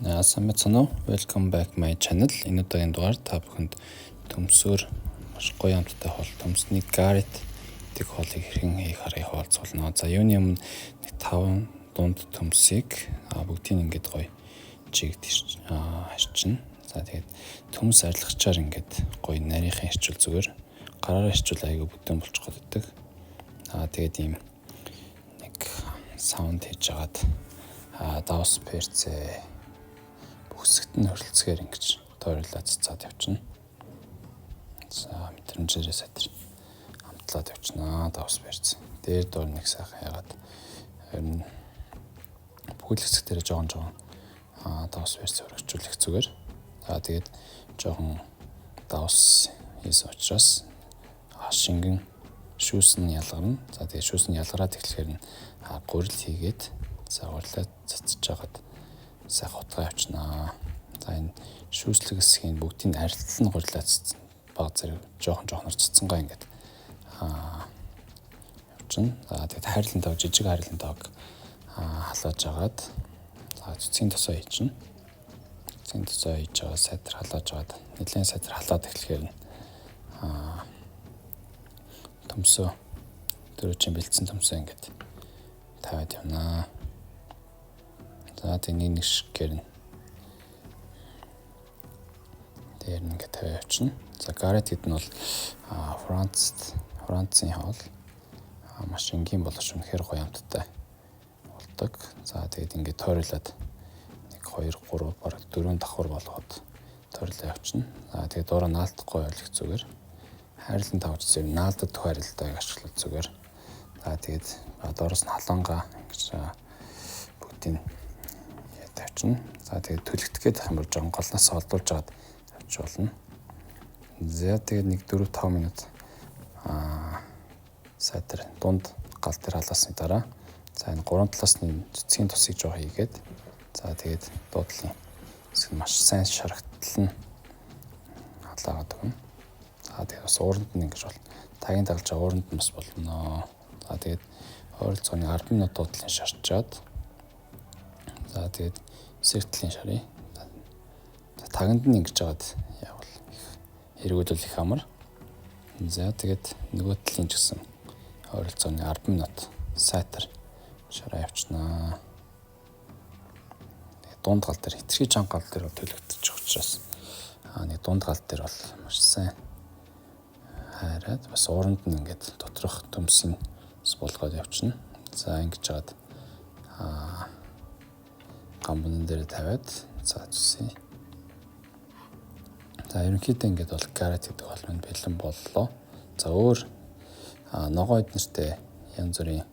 Сайн байна уу? Welcome back my channel. Энэ удаагийн дугаар та бүхэнд төмсөөр маш гоё амттай хол төмсний Garrett гэх холыг хэрхэн хийх аргыг хаалцуулна. За юуны өмнө нэг 5 дунд төмсийг бүгдийг ингээд гоё чигт харьчна. За тэгээд төмс арилгачаар ингээд гоё нарийнхан хэрчүүл зүгээр гараараа хэрчүүл айгүй бүдүүн болчих годдаг. Тэгээд ийм нэг саунд хийж агаад даус перцээ бүсэгт нь хөрөлцөөр ингэж тойруулаад цацаад явчихна. За мэдрэмжээрээ сатир хамтлаад явчихна даус перц. Дээр доор нэг сайхан ягаад ер нь бүхэл хэсэг дээр жоохон даус перц өргөжүүлэх зүгээр. За тэгээд жоохон даус хийсэн учраас шингэн шүүс нь ялгарна. За тэгээд шүүс нь ялгараад эхлэхээр нь гурил хийгээд за гурилаа цацж хагаад сайхан утгаа явуулна. За энэ шүүслэг хэсгийн бүгдийг арилтал нь гурилаа баг зэрэг жоохон цэцэнгаа ингээд явуулна. За тэгээд хайрлан тав жижиг хайрлан тавг халааж агаад за цэцгийн тосоо хийчихнэ. Цэцгийн тосоо хийж байгаа сайтар халааж агаад нэлээд сайтар халаад эхлэхээр нь төмсөө дөрөвчин бэлдсэн төмсөө ингээд тавиад явна. За тэнийг нэг шиггээр нь дээр нь ингээд тавиад явчихна. За Garrett гэдэг нь бол Францын хоол маш энгийн боловч үнэхээр гоё амттай болдог. За тэгээд ингээд тойруулаад 1 2 3 бараг 4 давхар болгоод тойруулаад явчихна. За тэгээд доороо наалтахгүй ойлгох зүгээр. Хайрлан тавч зэрэг наалдад хайрлалтайг ашиглах зүгээр. За тэгээд доороос нь халангаа ингэж бүгдийг тавьчихна. За тэгээд төлөгдөх гээд хамар жоон голноос олдуулж агаад тавьчих болно. За тэгээд нэг 4-5 минут сайтар дунд гал дээр халаасны дараа за энэ 3 талаас нь цэцгийн тусыг жоо хийгээд за тэгээд дуудлын хэсэг маш сайн шарагтлан халаагаад өгнө. За тэгээд бас ууранд нь ингэж бол тагийн тагалж байгаа ууранд нь бас болно. За тэгээд ойролцоогны 10 минут дуудлын шарчаад за тэгээд эсрэгтлийн шарыг таганд нь ингэж жагаад явал эргүүлэл их амар. За тэгээд нөгөө талын ч гэсэн ойролцоогны 10 минут сайтар шараа явчихнаа. Тэгээд дунд гал дээр хэтэрхий чанга гал дээр төлөгдөж учраас нэг дунд гал дээр бол маш сайн хайраад бас ууранд нь ингээд доторх төмсийг болгоод явчихна. За ингэж жагаад гамбан дээр тавиад цаацсан. За ерөнхийдөө ингээд бол Garrett гэдэг бол минь бэлэн боллоо. За өөр ногоо эднэртэй янз бүрийн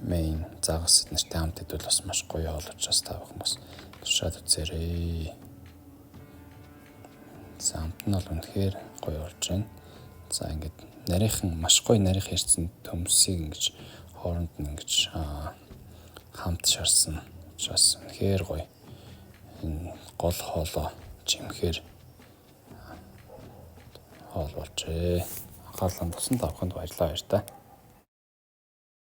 main загас эднэртэй хамт идвэл бас маш гоё хоол учраас та бүхэн бас туршаад үзээрэй. За хамт нь бол үнэхээр гоё болж байна. За ингээд нарийнхан маш гоё нарийнхан ирсэн төмсийг ингэж хооронд нь ингэж хамт шарсан учраас үнэхээр гоё. Энэ гол хоолоо жимхээр хоол болжээ. Анхаарлаа татсан та бүхэнд баярлалаа баяр та.